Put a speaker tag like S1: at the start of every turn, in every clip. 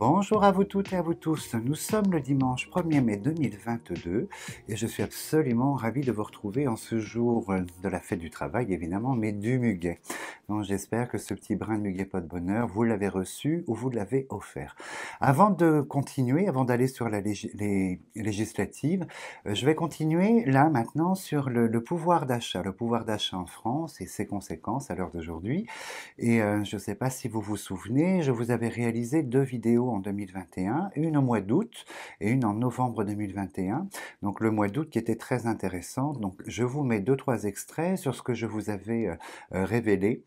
S1: Bonjour à vous toutes et à vous tous, nous sommes le dimanche 1er mai 2022 et je suis absolument ravi de vous retrouver en ce jour de la fête du travail évidemment, mais du muguet. Donc j'espère que ce petit brin de muguet pot de bonheur, vous l'avez reçu ou vous l'avez offert. Avant de continuer, avant d'aller sur les législatives, je vais continuer là maintenant sur le pouvoir d'achat en France et ses conséquences à l'heure d'aujourd'hui. Et je ne sais pas si vous vous souvenez, je vous avais réalisé 2 vidéos en 2021, une au mois d'août et une en novembre 2021. Donc le mois d'août qui était très intéressant. Donc je vous mets 2-3 extraits sur ce que je vous avais révélé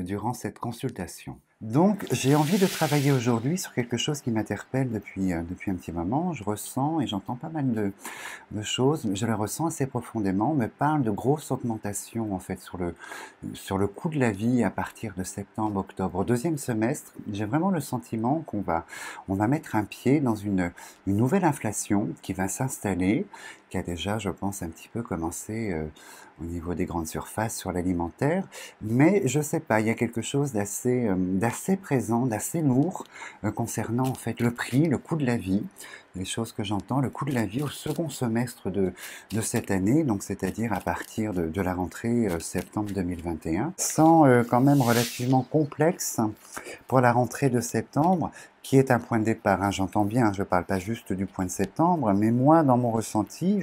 S1: durant cette consultation. Donc, j'ai envie de travailler aujourd'hui sur quelque chose qui m'interpelle depuis un petit moment. Je ressens et j'entends pas mal de choses, je les ressens assez profondément. On me parle de grosses augmentations en fait sur le coût de la vie à partir de septembre, octobre. Au deuxième semestre, j'ai vraiment le sentiment on va mettre un pied dans une nouvelle inflation qui va s'installer, qui a déjà, je pense, un petit peu commencé au niveau des grandes surfaces sur l'alimentaire. Mais je sais pas, il y a quelque chose d'assez présent, d'assez lourd concernant en fait le prix, le coût de la vie. Les choses que j'entends, le coût de la vie au second semestre de cette année, donc c'est-à-dire à partir de la rentrée septembre 2021, sans quand même relativement complexe pour la rentrée de septembre, qui est un point de départ, hein, j'entends bien, je ne parle pas juste du point de septembre, mais moi, dans mon ressenti,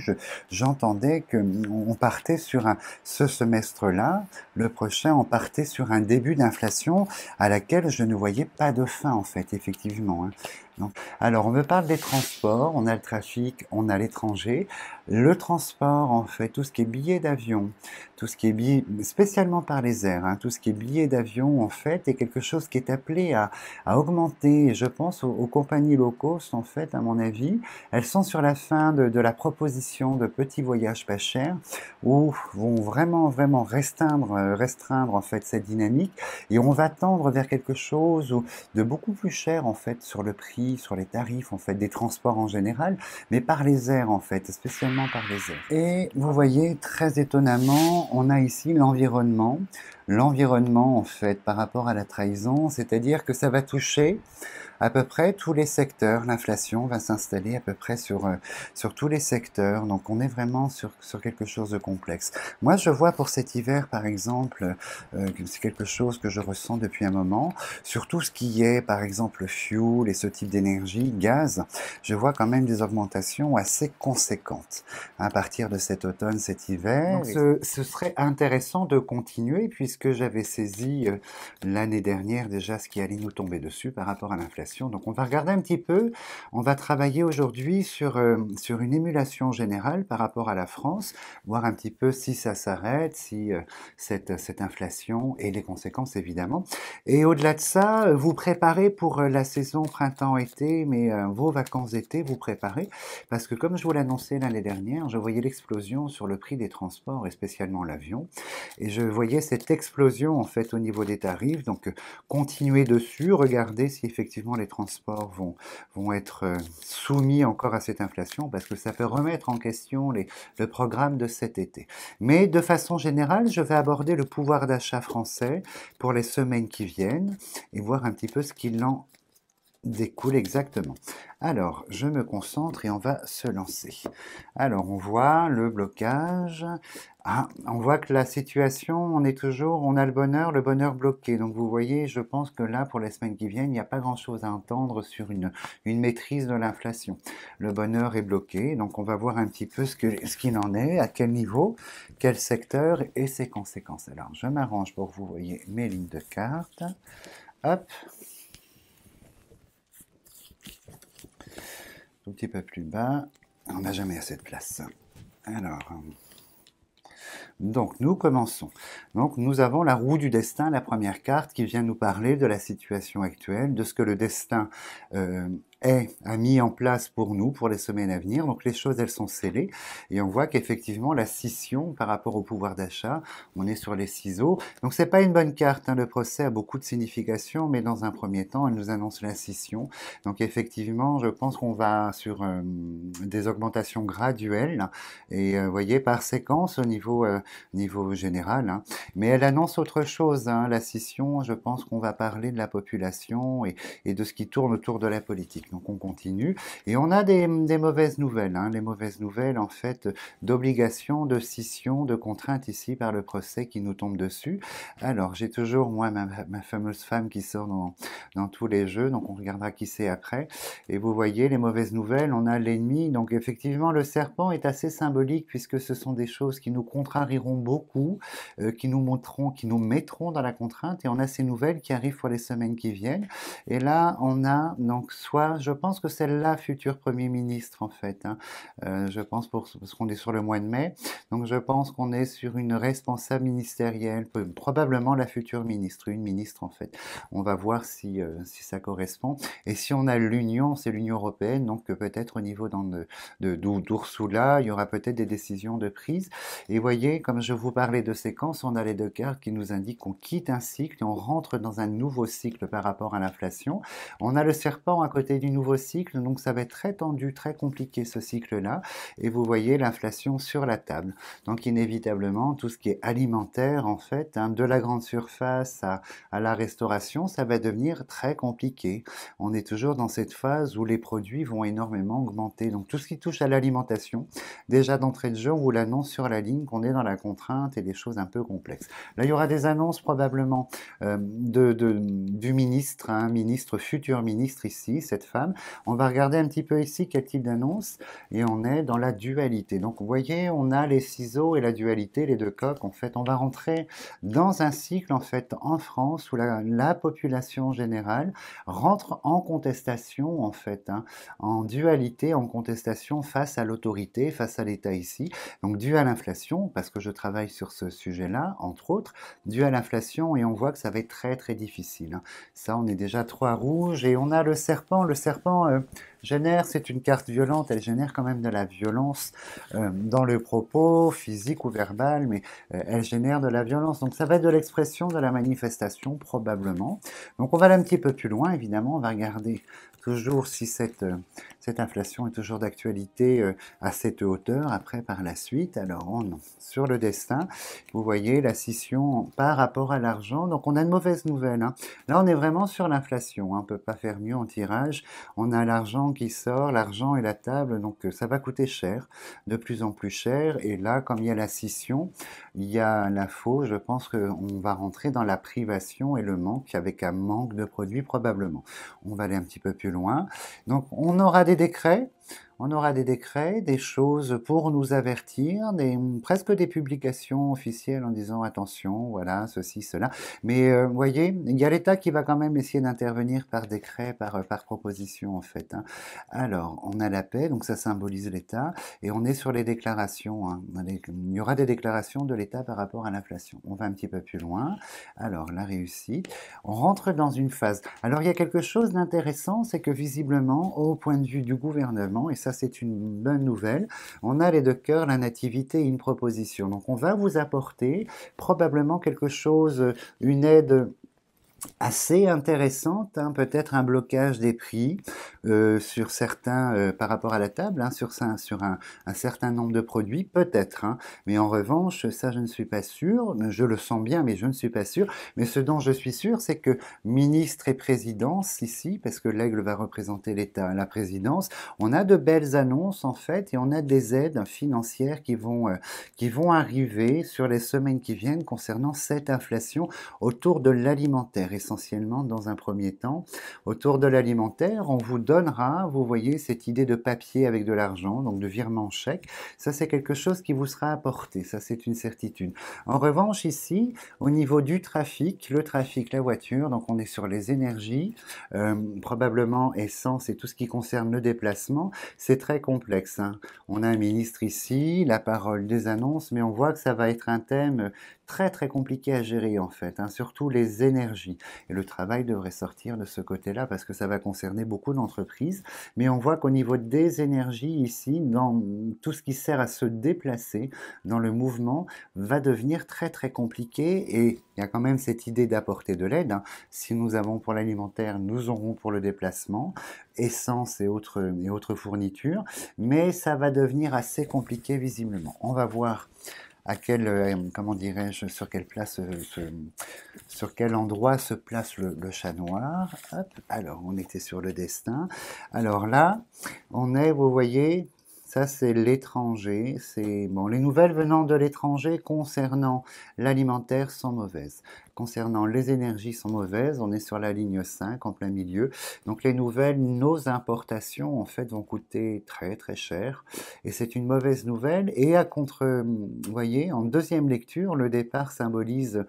S1: j'entendais qu'on partait sur ce semestre-là, le prochain, on partait sur un début d'inflation à laquelle je ne voyais pas de fin, en fait, effectivement. Hein. Donc, alors, on me parle des transports, on a le trafic, on a l'étranger. Le transport, en fait, tout ce qui est billets d'avion, tout ce qui est billets, spécialement par les airs, hein, tout ce qui est billets d'avion, en fait, est quelque chose qui est appelé à augmenter. Je pense aux compagnies low cost, en fait, à mon avis. Elles sont sur la fin de la proposition de petits voyages pas chers, où vont vraiment restreindre, en fait, cette dynamique. Et on va tendre vers quelque chose de beaucoup plus cher, en fait, sur le prix, sur les tarifs, en fait, des transports en général, mais par les airs, en fait, spécialement par les airs. Et vous voyez, très étonnamment, on a ici l'environnement. L'environnement, en fait, par rapport à la trahison, c'est-à-dire que ça va toucher à peu près tous les secteurs. L'inflation va s'installer à peu près sur tous les secteurs. Donc on est vraiment sur quelque chose de complexe. Moi, je vois pour cet hiver, par exemple, que c'est quelque chose que je ressens depuis un moment. Sur tout ce qui est, par exemple, fuel et ce type d'énergie, gaz, je vois quand même des augmentations assez conséquentes à partir de cet automne, cet hiver. Donc, ce serait intéressant de continuer puisque j'avais saisi l'année dernière déjà ce qui allait nous tomber dessus par rapport à l'inflation. Donc on va regarder un petit peu, on va travailler aujourd'hui sur une émulation générale par rapport à la France, voir un petit peu si ça s'arrête, si cette inflation et les conséquences évidemment. Et au-delà de ça, vous préparez pour la saison printemps-été, mais vos vacances d'été, vous préparez, parce que comme je vous l'annonçais l'année dernière, je voyais l'explosion sur le prix des transports et spécialement l'avion, et je voyais cette explosion en fait au niveau des tarifs, donc continuer dessus, regarder si effectivement les transports vont être soumis encore à cette inflation parce que ça peut remettre en question le programme de cet été. Mais de façon générale, je vais aborder le pouvoir d'achat français pour les semaines qui viennent et voir un petit peu ce qu'il en découle exactement. Alors, je me concentre et on va se lancer. Alors, on voit le blocage. Ah, on voit que la situation, on a le bonheur bloqué. Donc, vous voyez, je pense que là, pour les semaines qui viennent, il n'y a pas grand-chose à entendre sur une maîtrise de l'inflation. Le bonheur est bloqué. Donc, on va voir un petit peu ce qu'il en est, à quel niveau, quel secteur et ses conséquences. Alors, je m'arrange pour que vous voyez mes lignes de carte. Hop. Tout petit peu plus bas. On n'a jamais assez de place. Alors, donc nous commençons. Donc nous avons la roue du destin, la première carte qui vient nous parler de la situation actuelle, de ce que le destin a mis en place pour nous, pour les semaines à venir. Donc les choses, elles sont scellées. Et on voit qu'effectivement, la scission par rapport au pouvoir d'achat, on est sur les ciseaux. Donc c'est pas une bonne carte, hein. Le procès a beaucoup de significations, mais dans un premier temps, elle nous annonce la scission. Donc effectivement, je pense qu'on va sur des augmentations graduelles et vous voyez, par séquence au niveau général, hein. Mais elle annonce autre chose, hein. La scission, je pense qu'on va parler de la population et de ce qui tourne autour de la politique. Donc on continue. Et on a des mauvaises nouvelles, hein. Les mauvaises nouvelles, en fait, d'obligation, de scission, de contrainte ici par le procès qui nous tombe dessus. Alors, j'ai toujours, moi, ma fameuse femme qui sort dans tous les jeux, donc on regardera qui c'est après. Et vous voyez, les mauvaises nouvelles, on a l'ennemi. Donc effectivement, le serpent est assez symbolique puisque ce sont des choses qui nous contrarieront beaucoup, qui nous mettront dans la contrainte. Et on a ces nouvelles qui arrivent pour les semaines qui viennent. Et là, on a donc soit, je pense que c'est la future Premier ministre en fait, hein. Je pense parce qu'on est sur le mois de mai, donc je pense qu'on est sur une responsable ministérielle, probablement la future ministre, une ministre en fait. On va voir si ça correspond. Et si on a l'Union, c'est l'Union européenne, donc peut-être au niveau d'Ursula, il y aura peut-être des décisions de prise. Et voyez, comme je vous parlais de séquence, on a les deux cartes qui nous indiquent qu'on quitte un cycle et on rentre dans un nouveau cycle par rapport à l'inflation. On a le serpent à côté du nouveau cycle, donc ça va être très tendu, très compliqué ce cycle-là. Et vous voyez l'inflation sur la table. Donc inévitablement, tout ce qui est alimentaire, en fait, hein, de la grande surface à la restauration, ça va devenir très compliqué. On est toujours dans cette phase où les produits vont énormément augmenter. Donc tout ce qui touche à l'alimentation, déjà d'entrée de jeu, on vous l'annonce sur la ligne qu'on est dans la contrainte et des choses un peu complexes. Là, il y aura des annonces probablement du ministre, hein, futur ministre ici, cette femme. On va regarder un petit peu ici quel type d'annonce et on est dans la dualité. Donc vous voyez, on a les ciseaux et la dualité, les deux coques. En fait, on va rentrer dans un cycle en fait en France où la population générale rentre en contestation en fait, hein, en dualité, en contestation face à l'autorité, face à l'État ici. Donc dû à l'inflation, parce que je travaille sur ce sujet-là, entre autres, dû à l'inflation et on voit que ça va être très très difficile, hein. Ça, on est déjà 3 rouges et on a le serpent. Le serpent génère, c'est une carte violente, elle génère quand même de la violence dans le propos, physique ou verbal, mais elle génère de la violence. Donc ça va être de l'expression, de la manifestation, probablement. Donc on va aller un petit peu plus loin, évidemment, on va regarder toujours si cette inflation est toujours d'actualité à cette hauteur, après par la suite. Alors sur le destin, vous voyez la scission par rapport à l'argent. Donc on a une mauvaise nouvelle, hein. Là on est vraiment sur l'inflation, hein. On ne peut pas faire mieux en tirage. On a l'argent qui sort, l'argent et la table, donc ça va coûter cher, de plus en plus cher. Et là, comme il y a la scission, il y a l'info, je pense qu'on va rentrer dans la privation et le manque, avec un manque de produits probablement. On va aller un petit peu plus loin. Donc on aura des décrets. On aura des décrets, des choses pour nous avertir, presque des publications officielles en disant attention, voilà, ceci, cela. Mais vous voyez, il y a l'État qui va quand même essayer d'intervenir par décret, par proposition en fait, hein. Alors, on a la paix, donc ça symbolise l'État, et on est sur les déclarations, hein. Il y aura des déclarations de l'État par rapport à l'inflation. On va un petit peu plus loin. Alors, la réussite. On rentre dans une phase. Alors, il y a quelque chose d'intéressant, c'est que visiblement, au point de vue du gouvernement, et ça c'est une bonne nouvelle, on a les deux cœurs, la nativité et une proposition. Donc on va vous apporter probablement quelque chose, une aide assez intéressante, hein, peut-être un blocage des prix sur certains, par rapport à la table, hein, sur un certain nombre de produits, peut-être, hein. Mais en revanche, ça je ne suis pas sûr, je le sens bien, mais je ne suis pas sûr. Mais ce dont je suis sûr, c'est que ministre et présidence ici, parce que l'aigle va représenter l'État, la présidence, on a de belles annonces en fait, et on a des aides financières qui vont arriver sur les semaines qui viennent concernant cette inflation autour de l'alimentaire, essentiellement dans un premier temps. Autour de l'alimentaire, on vous donnera, vous voyez, cette idée de papier avec de l'argent, donc de virement chèque. Ça, c'est quelque chose qui vous sera apporté, ça c'est une certitude. En revanche, ici, au niveau du trafic, le trafic, la voiture, donc on est sur les énergies, probablement essence et tout ce qui concerne le déplacement, c'est très complexe, hein. On a un ministre ici, la parole des annonces, mais on voit que ça va être un thème très très compliqué à gérer en fait, hein, surtout les énergies. Et le travail devrait sortir de ce côté-là parce que ça va concerner beaucoup d'entreprises. Mais on voit qu'au niveau des énergies ici, dans tout ce qui sert à se déplacer dans le mouvement, va devenir très très compliqué. Et il y a quand même cette idée d'apporter de l'aide, hein. Si nous avons pour l'alimentaire, nous aurons pour le déplacement, essence et autres fournitures. Mais ça va devenir assez compliqué visiblement. On va voir à quel, comment dirais-je, sur quel endroit se place le chat noir. Hop, alors, on était sur le destin. Alors là, on est, vous voyez, ça c'est l'étranger. C'est bon, les nouvelles venant de l'étranger concernant l'alimentaire sont mauvaises. Concernant les énergies sont mauvaises. On est sur la ligne 5 en plein milieu. Donc les nouvelles, nos importations en fait vont coûter très très cher. Et c'est une mauvaise nouvelle. Et à contre, vous voyez, en deuxième lecture, le départ symbolise,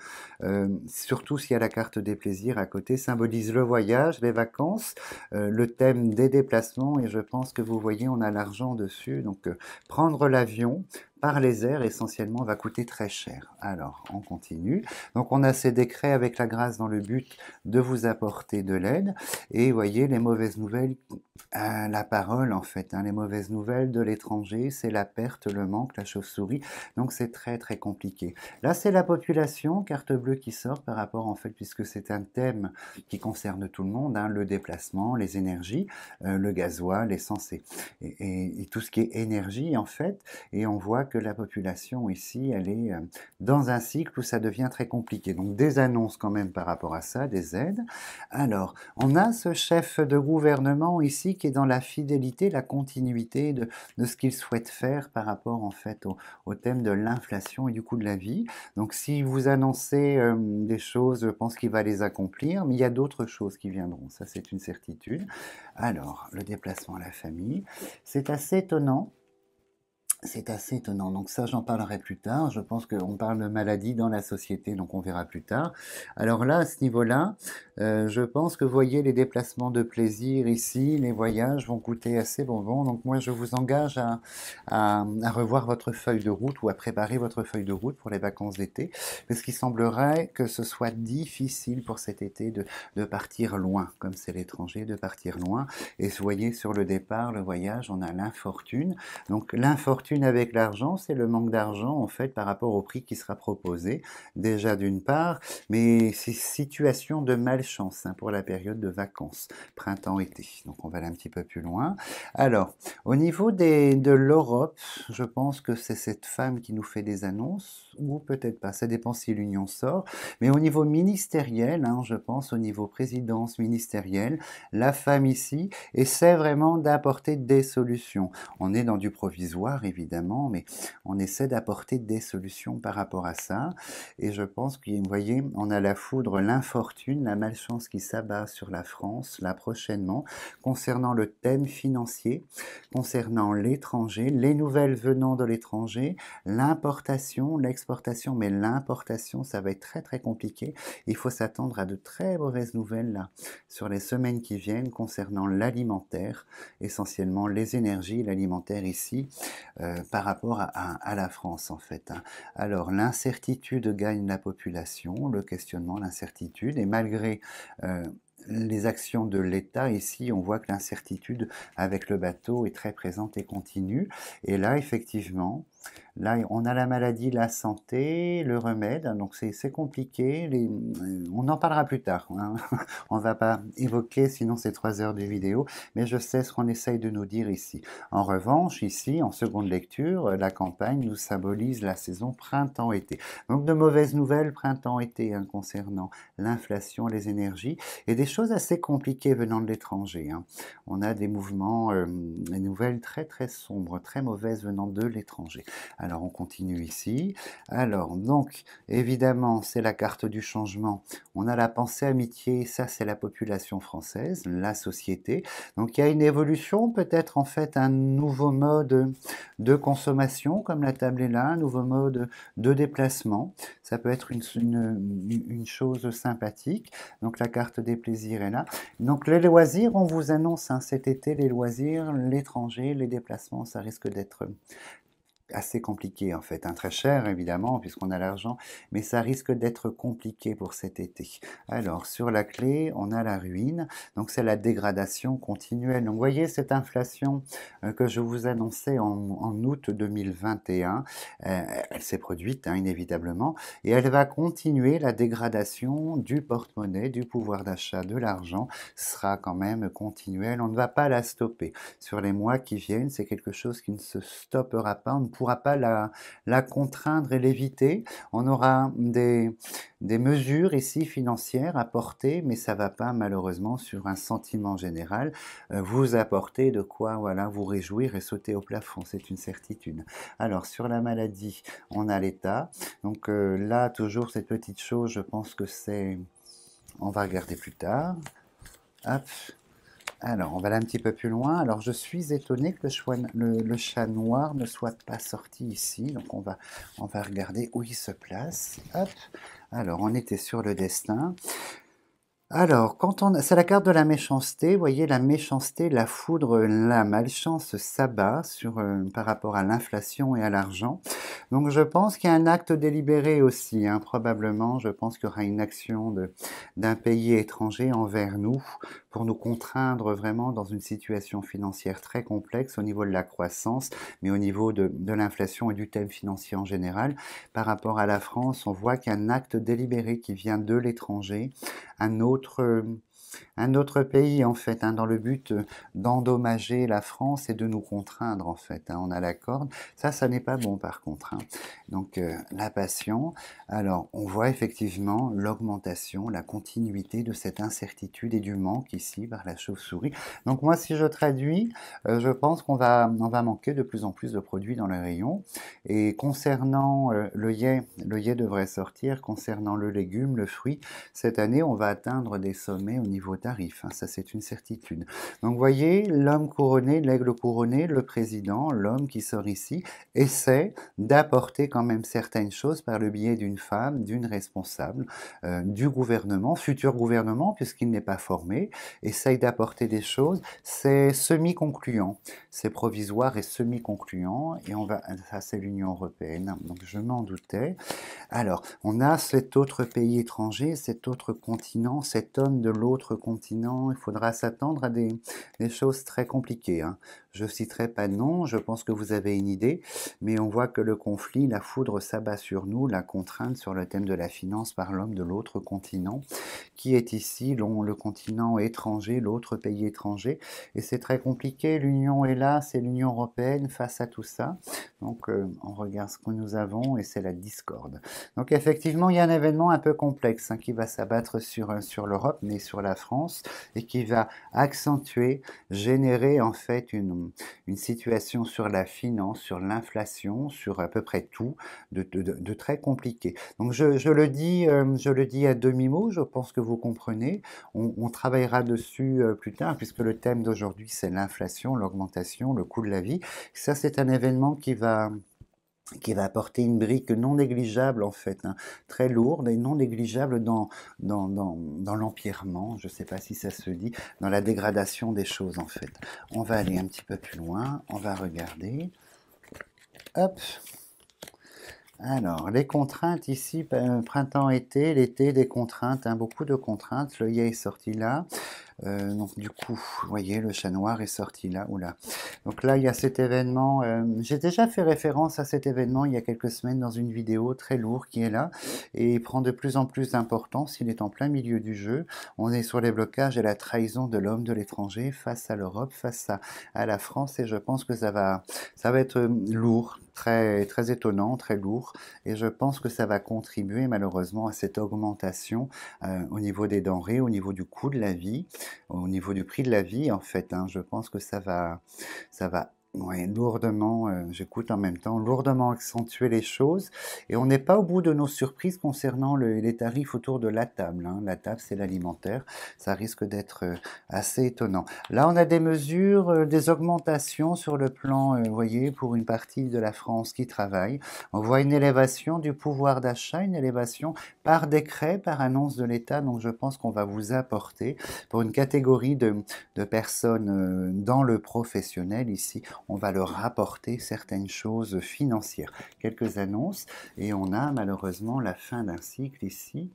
S1: surtout s'il y a la carte des plaisirs à côté, symbolise le voyage, les vacances, le thème des déplacements. Et je pense que vous voyez, on a l'argent dessus. Donc prendre l'avion par les airs essentiellement va coûter très cher. Alors, on continue. Donc on a ces décrets avec la grâce dans le but de vous apporter de l'aide. Et vous voyez, les mauvaises nouvelles, la parole en fait, hein, les mauvaises nouvelles de l'étranger, c'est la perte, le manque, la chauve-souris. Donc c'est très très compliqué. Là, c'est la population, carte bleue qui sort par rapport en fait, puisque c'est un thème qui concerne tout le monde, hein, le déplacement, les énergies, le gasoil, l'essence et tout ce qui est énergie en fait. Et on voit que la population ici, elle est dans un cycle où ça devient très compliqué. Donc des annonces quand même par rapport à ça, des aides. Alors, on a ce chef de gouvernement ici qui est dans la fidélité, la continuité de ce qu'il souhaite faire par rapport en fait au thème de l'inflation et du coût de la vie. Donc si vous annoncez des choses, je pense qu'il va les accomplir, mais il y a d'autres choses qui viendront, ça c'est une certitude. Alors, le déplacement à la famille, c'est assez étonnant. C'est assez étonnant. Donc ça, j'en parlerai plus tard. Je pense qu'on parle de maladie dans la société, donc on verra plus tard. Alors là, à ce niveau-là, je pense que vous voyez les déplacements de plaisir ici, les voyages vont coûter assez bonbon. Donc moi, je vous engage à revoir votre feuille de route ou à préparer votre feuille de route pour les vacances d'été, parce qu'il semblerait que ce soit difficile pour cet été de partir loin, comme c'est l'étranger, de partir loin. Et vous voyez sur le départ, le voyage, on a l'infortune. Donc l'infortune avec l'argent, c'est le manque d'argent en fait par rapport au prix qui sera proposé, déjà d'une part, mais c'est situation de malchance hein, pour la période de vacances, printemps-été. Donc on va aller un petit peu plus loin. Alors, au niveau de l'Europe, je pense que c'est cette femme qui nous fait des annonces, ou peut-être pas, ça dépend si l'Union sort, mais au niveau ministériel, hein, je pense au niveau présidence ministérielle, la femme ici essaie vraiment d'apporter des solutions. On est dans du provisoire, évidemment, mais on essaie d'apporter des solutions par rapport à ça. Et je pense que, vous voyez, on a la foudre, l'infortune, la malchance qui s'abat sur la France, là prochainement, concernant le thème financier, concernant l'étranger, les nouvelles venant de l'étranger, l'importation, l'exportation, mais l'importation, ça va être très très compliqué. Il faut s'attendre à de très mauvaises nouvelles là, sur les semaines qui viennent concernant l'alimentaire, essentiellement les énergies, l'alimentaire ici, par rapport à la France en fait. Hein. Alors l'incertitude gagne la population, le questionnement, l'incertitude, et malgré les actions de l'État, ici on voit que l'incertitude avec le bateau est très présente et continue. Et là effectivement, là, on a la maladie, la santé, le remède, donc c'est compliqué. On en parlera plus tard. Hein. On ne va pas évoquer, sinon c'est 3 heures de vidéo, mais je sais ce qu'on essaye de nous dire ici. En revanche, ici, en seconde lecture, la campagne nous symbolise la saison printemps-été. Donc de mauvaises nouvelles printemps-été hein, concernant l'inflation, les énergies, et des choses assez compliquées venant de l'étranger. Hein. On a des mouvements, des nouvelles très très sombres, très mauvaises venant de l'étranger. Alors on continue ici. Alors donc évidemment c'est la carte du changement. On a la pensée amitié, ça c'est la population française, la société. Donc il y a une évolution, peut-être en fait un nouveau mode de consommation comme la table est là, un nouveau mode de déplacement. Ça peut être une chose sympathique. Donc la carte des plaisirs est là. Donc les loisirs, on vous annonce hein, cet été les loisirs, l'étranger, les déplacements, ça risque d'être assez compliqué en fait, hein, très cher évidemment puisqu'on a l'argent, mais ça risque d'être compliqué pour cet été. Alors sur la clé, on a la ruine, donc c'est la dégradation continuelle. Donc vous voyez cette inflation que je vous annonçais en août 2021, elle s'est produite hein, inévitablement, et elle va continuer. La dégradation du porte-monnaie, du pouvoir d'achat, de l'argent sera quand même continuelle. On ne va pas la stopper. Sur les mois qui viennent, c'est quelque chose qui ne se stoppera pas. On ne pourra pas la contraindre et l'éviter. On aura des mesures ici financières à porter, mais ça ne va pas malheureusement sur un sentiment général vous apporter de quoi voilà, vous réjouir et sauter au plafond. C'est une certitude. Alors sur la maladie, on a l'état. Donc là, toujours cette petite chose, je pense que c'est... On va regarder plus tard. Hop. Alors, on va aller un petit peu plus loin. Alors, je suis étonné que le chat noir ne soit pas sorti ici. Donc, on va regarder où il se place. Hop. Alors, on était sur le destin. Alors, c'est la carte de la méchanceté. Vous voyez, la méchanceté, la foudre, la malchance s'abat par rapport à l'inflation et à l'argent. Donc, je pense qu'il y a un acte délibéré aussi, hein, probablement. Je pense qu'il y aura une action d'un pays étranger envers nous pour nous contraindre vraiment dans une situation financière très complexe au niveau de la croissance, mais au niveau de l'inflation et du thème financier en général. Par rapport à la France, on voit qu'il y a un acte délibéré qui vient de l'étranger, un autre pays en fait, hein, dans le but d'endommager la France et de nous contraindre en fait. Hein, on a la corde. Ça n'est pas bon par contre. Hein. Donc la passion. Alors on voit effectivement l'augmentation, la continuité de cette incertitude et du manque ici par la chauve-souris. Donc moi si je traduis, je pense on va manquer de plus en plus de produits dans les rayons. Et concernant le yé devrait sortir. Concernant le légume, le fruit, cette année on va atteindre des sommets au niveau tarif, hein, ça c'est une certitude. Donc vous voyez, l'homme couronné, l'aigle couronné, le président, l'homme qui sort ici, essaie d'apporter quand même certaines choses par le biais d'une femme, d'une responsable, du gouvernement, futur gouvernement, puisqu'il n'est pas formé, essaye d'apporter des choses, c'est semi-concluant, c'est provisoire et semi-concluant, et ça c'est l'Union européenne, donc je m'en doutais. Alors, on a cet autre pays étranger, cet autre continent, cet homme de l'autre continent. Il faudra s'attendre à des choses très compliquées. Hein. Je citerai pas de nom, je pense que vous avez une idée, mais on voit que le conflit, la foudre s'abat sur nous, la contrainte sur le thème de la finance par l'homme de l'autre continent, qui est ici le continent étranger, l'autre pays étranger, et c'est très compliqué. L'Union est là, c'est l'Union européenne face à tout ça. Donc, on regarde ce que nous avons et c'est la discorde. Donc effectivement, il y a un événement un peu complexe hein, qui va s'abattre sur l'Europe, mais sur la France, et qui va accentuer, générer en fait une situation sur la finance, sur l'inflation, sur à peu près tout, de très compliqué. Donc je le dis à demi-mot, je pense que vous comprenez. On travaillera dessus plus tard, puisque le thème d'aujourd'hui c'est l'inflation, l'augmentation, le coût de la vie. Ça c'est un événement qui va apporter une brique non négligeable en fait, hein, très lourde et non négligeable dans l'empirement, je ne sais pas si ça se dit, dans la dégradation des choses en fait. On va aller un petit peu plus loin, on va regarder. Hop. Alors, les contraintes ici, printemps-été, l'été, des contraintes, hein, beaucoup de contraintes. Le yé est sorti là. Donc du coup, vous voyez, le chat noir est sorti là, oula. Donc là, il y a cet événement, j'ai déjà fait référence à cet événement il y a quelques semaines dans une vidéo très lourde qui est là, et il prend de plus en plus d'importance, il est en plein milieu du jeu, on est sur les blocages et la trahison de l'homme de l'étranger face à l'Europe, face à la France, et je pense que ça va être lourd, très, très étonnant, très lourd, et je pense que ça va contribuer malheureusement à cette augmentation au niveau des denrées, au niveau du coût de la vie, au niveau du prix de la vie en fait. Hein, je pense que ça va ouais, lourdement, j'écoute en même temps, lourdement accentuer les choses. Et on n'est pas au bout de nos surprises concernant les tarifs autour de la table. Hein. La table, c'est l'alimentaire. Ça risque d'être assez étonnant. Là, on a des mesures, des augmentations sur le plan, vous voyez, pour une partie de la France qui travaille. On voit une élévation du pouvoir d'achat, une élévation par décret, par annonce de l'État. Donc, je pense qu'on va vous apporter pour une catégorie de personnes dans le professionnel ici. on va leur rapporter certaines choses financières. Quelques annonces, et on a malheureusement la fin d'un cycle ici,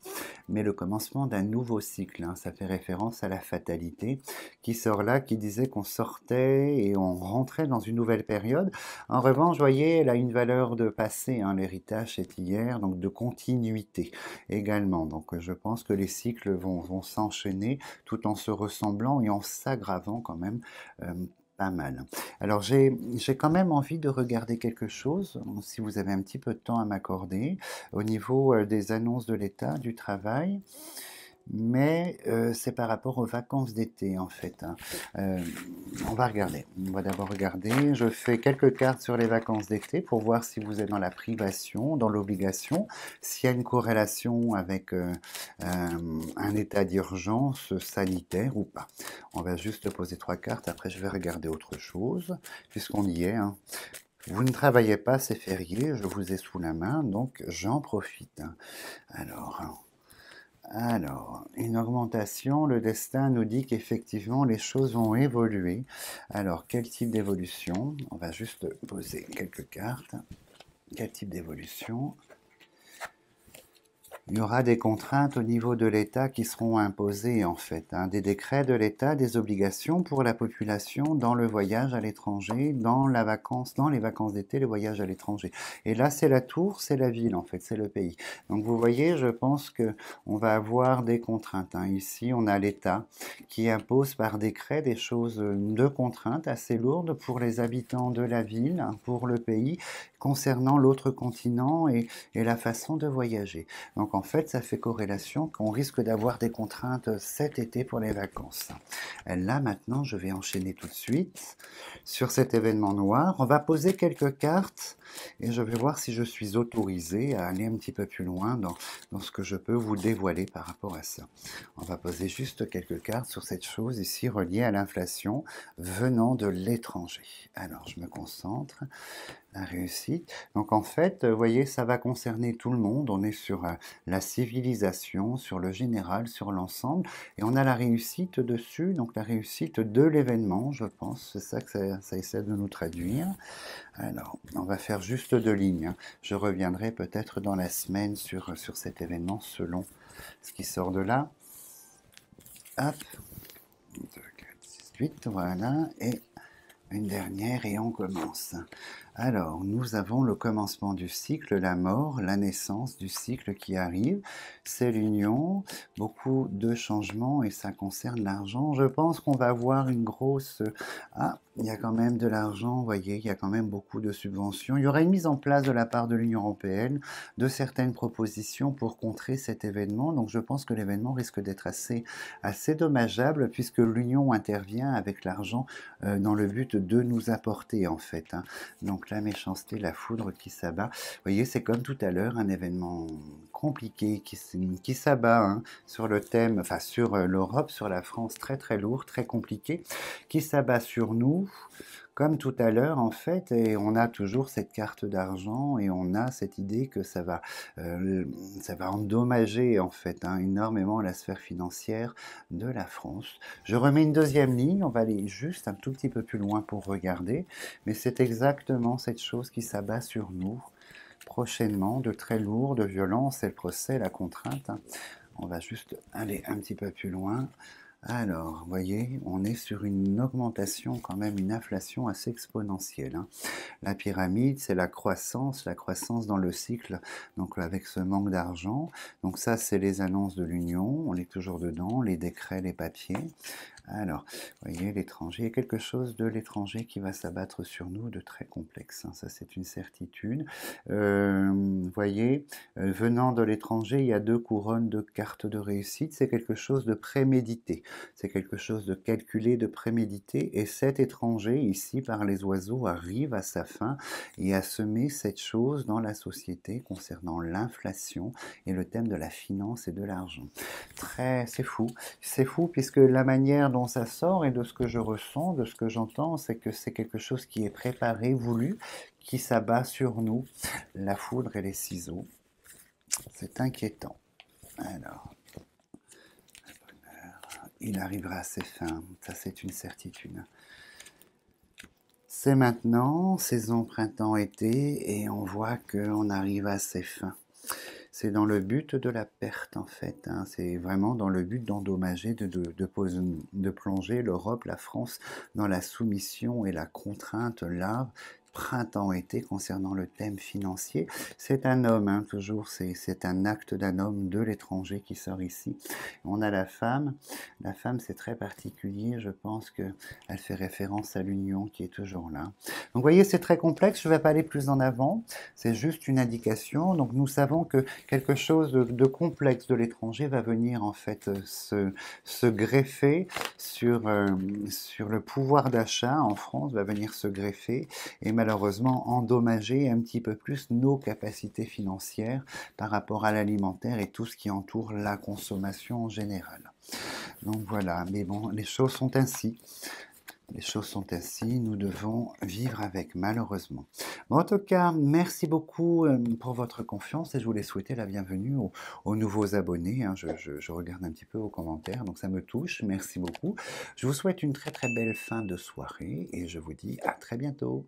S1: mais le commencement d'un nouveau cycle, hein. Ça fait référence à la fatalité qui sort là, qui disait qu'on sortait et on rentrait dans une nouvelle période. En revanche, vous voyez, elle a une valeur de passé, hein, l'héritage c'est hier, donc de continuité également. Donc je pense que les cycles vont s'enchaîner tout en se ressemblant et en s'aggravant quand même euh, pas mal. Alors j'ai quand même envie de regarder quelque chose, si vous avez un petit peu de temps à m'accorder, au niveau des annonces de l'État, du travail. Mais c'est par rapport aux vacances d'été en fait, hein. Euh, on va regarder. On va d'abord regarder. Je fais quelques cartes sur les vacances d'été pour voir si vous êtes dans la privation, dans l'obligation, s'il y a une corrélation avec un état d'urgence sanitaire ou pas. On va juste poser 3 cartes. Après, je vais regarder autre chose puisqu'on y est, hein. Vous ne travaillez pas, c'est férié. Je vous ai sous la main, donc j'en profite. Alors. Une augmentation, le destin nous dit qu'effectivement les choses vont évoluer. Alors, quel type d'évolution? On va juste poser quelques cartes. Quel type d'évolution? Il y aura des contraintes au niveau de l'État qui seront imposées en fait, hein, des décrets de l'État, des obligations pour la population dans le voyage à l'étranger, dans les vacances d'été, le voyage à l'étranger. Et là, c'est la tour, c'est la ville en fait, c'est le pays. Donc vous voyez, je pense que on va avoir des contraintes, hein. Ici, on a l'État qui impose par décret des choses de contraintes assez lourdes pour les habitants de la ville, hein, pour le pays, concernant l'autre continent et la façon de voyager. Donc en fait, ça fait corrélation qu'on risque d'avoir des contraintes cet été pour les vacances. Là, maintenant, je vais enchaîner tout de suite sur cet événement noir. On va poser quelques cartes et je vais voir si je suis autorisé à aller un petit peu plus loin dans ce que je peux vous dévoiler par rapport à ça. On va poser juste quelques cartes sur cette chose ici reliée à l'inflation venant de l'étranger. Alors, je me concentre. La réussite. Donc en fait, vous voyez, ça va concerner tout le monde. On est sur la civilisation, sur le général, sur l'ensemble. Et on a la réussite dessus, donc la réussite de l'événement, je pense. C'est ça que ça essaie de nous traduire. Alors, on va faire juste 2 lignes, hein. Je reviendrai peut-être dans la semaine sur cet événement selon ce qui sort de là. Hop. 2, 4, 6, 8, voilà. Et une dernière et on commence. Alors, nous avons le commencement du cycle, la mort, la naissance du cycle qui arrive. C'est l'union, beaucoup de changements et ça concerne l'argent. Je pense qu'on va avoir une grosse... Ah, il y a quand même de l'argent, vous voyez, il y a quand même beaucoup de subventions. Il y aura une mise en place de la part de l'Union européenne de certaines propositions pour contrer cet événement. Donc je pense que l'événement risque d'être assez dommageable puisque l'Union intervient avec l'argent dans le but de nous apporter en fait, hein. Donc la méchanceté, la foudre qui s'abat. Vous voyez, c'est comme tout à l'heure, un événement compliqué qui s'abat, hein, sur le thème, enfin sur l'Europe, sur la France, très très lourd, très compliqué, qui s'abat sur nous, comme tout à l'heure en fait, et on a toujours cette carte d'argent et on a cette idée que ça va endommager en fait, hein, énormément la sphère financière de la France. Je remets une 2e ligne, on va aller juste un tout petit peu plus loin pour regarder, mais c'est exactement cette chose qui s'abat sur nous prochainement, de très lourd, de violent, c'est le procès, la contrainte, hein. On va juste aller un petit peu plus loin. Alors, vous voyez, on est sur une augmentation, quand même, une inflation assez exponentielle, hein. La pyramide, c'est la croissance dans le cycle, donc avec ce manque d'argent. Donc ça, c'est les annonces de l'Union, on est toujours dedans, les décrets, les papiers. Alors, vous voyez, l'étranger, il y a quelque chose de l'étranger qui va s'abattre sur nous de très complexe, hein. Ça, c'est une certitude. Vous voyez, venant de l'étranger, il y a 2 couronnes de cartes de réussite. C'est quelque chose de prémédité. C'est quelque chose de calculé, de prémédité. Et cet étranger, ici, par les oiseaux, arrive à sa fin et a semé cette chose dans la société concernant l'inflation et le thème de la finance et de l'argent. C'est fou. C'est fou puisque la manière dont ça sort et de ce que je ressens, de ce que j'entends, c'est que c'est quelque chose qui est préparé, voulu, qui s'abat sur nous, la foudre et les ciseaux. C'est inquiétant. Alors, le bonheur, il arrivera à ses fins, ça c'est une certitude. C'est maintenant, saison printemps-été, et on voit qu'on arrive à ses fins. C'est dans le but de la perte en fait, hein. C'est vraiment dans le but d'endommager, de plonger l'Europe, la France dans la soumission et la contrainte là, printemps-été concernant le thème financier. C'est un homme, hein, toujours, c'est un acte d'un homme de l'étranger qui sort ici. On a la femme. La femme, c'est très particulier, je pense qu'elle fait référence à l'union qui est toujours là. Donc vous voyez, c'est très complexe, je ne vais pas aller plus en avant, c'est juste une indication. Donc nous savons que quelque chose de complexe de l'étranger va venir en fait se greffer sur le pouvoir d'achat en France, va venir se greffer et malheureusement endommager un petit peu plus nos capacités financières par rapport à l'alimentaire et tout ce qui entoure la consommation en général. Donc voilà, mais bon, les choses sont ainsi. Les choses sont ainsi, nous devons vivre avec, malheureusement. Bon, en tout cas, merci beaucoup pour votre confiance et je voulais souhaiter la bienvenue aux nouveaux abonnés, hein. Je regarde un petit peu vos commentaires, donc ça me touche. Merci beaucoup. Je vous souhaite une très très belle fin de soirée et je vous dis à très bientôt.